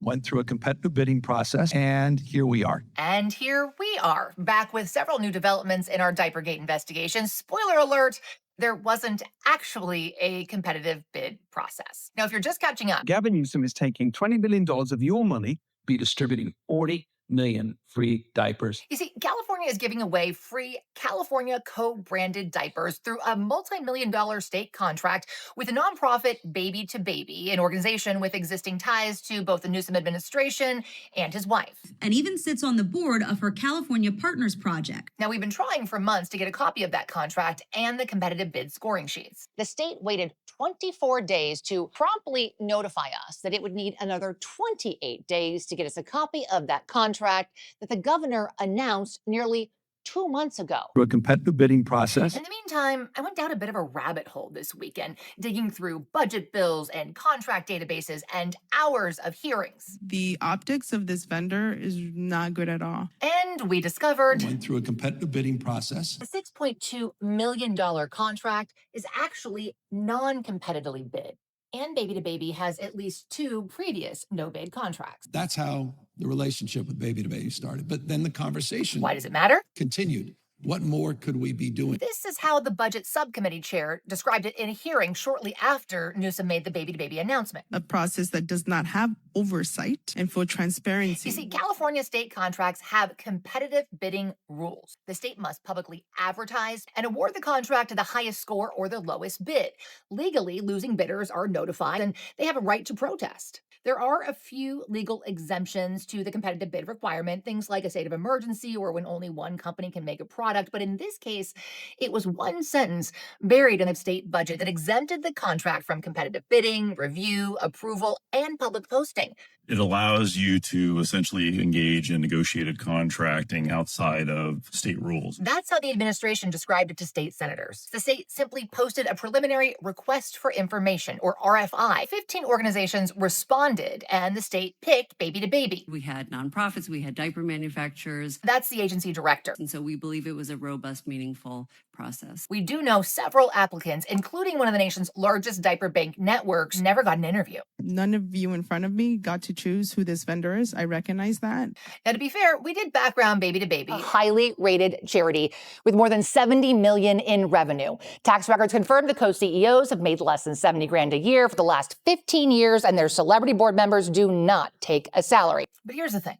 went through a competitive bidding process, and here we are. And here we are, back with several new developments in our Diapergate investigation. Spoiler alert, there wasn't actually a competitive bid process. Now, if you're just catching up, Gavin Newsom is taking $20 million of your money, be distributing 40 million free diapers. you see, California is giving away free California co-branded diapers through a multi-million-dollar state contract with a nonprofit Baby to Baby, an organization with existing ties to both the Newsom administration and his wife. And even sits on the board of her California Partners Project. Now, we've been trying for months to get a copy of that contract and the competitive bid scoring sheets. The state waited 24 days to promptly notify us that it would need another 28 days to get us a copy of that contract that the governor announced nearly 2 months ago. Through a competitive bidding process. In the meantime, I went down a bit of a rabbit hole this weekend, digging through budget bills and contract databases and hours of hearings. The optics of this vendor is not good at all. And we discovered Went through a competitive bidding process. the $6.2 million contract is actually non-competitively bid. And Baby to Baby has at least 2 previous no-bid contracts. That's how the relationship with Baby to Baby started. But then the conversation Why does it matter? continued. What more could we be doing? This is how the budget subcommittee chair described it in a hearing shortly after Newsom made the Baby to Baby announcement. A process that does not have oversight and full transparency. You see, California state contracts have competitive bidding rules. The state must publicly advertise and award the contract to the highest score or the lowest bid. Legally, losing bidders are notified and they have a right to protest. There are a few legal exemptions to the competitive bid requirement, things like a state of emergency or when only one company can make a product. But in this case, it was one sentence buried in the state budget that exempted the contract from competitive bidding, review, approval, and public posting. It allows you to essentially engage in negotiated contracting outside of state rules. That's how the administration described it to state senators. The state simply posted a preliminary request for information, or RFI. 15 organizations responded, and the state picked Baby to Baby. We had nonprofits, we had diaper manufacturers. That's the agency director. And so we believe it was a robust, meaningful process. We do know several applicants, including one of the nation's largest diaper bank networks, never got an interview. None of you in front of me got to choose who this vendor is. I recognize that. Now, to be fair, we did background Baby to Baby, A highly rated charity with more than $70 million in revenue. Tax records confirm the co-CEOs have made less than $70,000 a year for the last 15 years, and their celebrity board members do not take a salary. But here's the thing.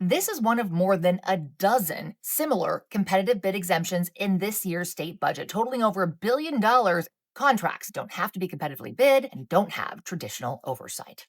This is one of more than a dozen similar competitive bid exemptions in this year's state budget, totaling over $1 billion. Contracts don't have to be competitively bid and don't have traditional oversight.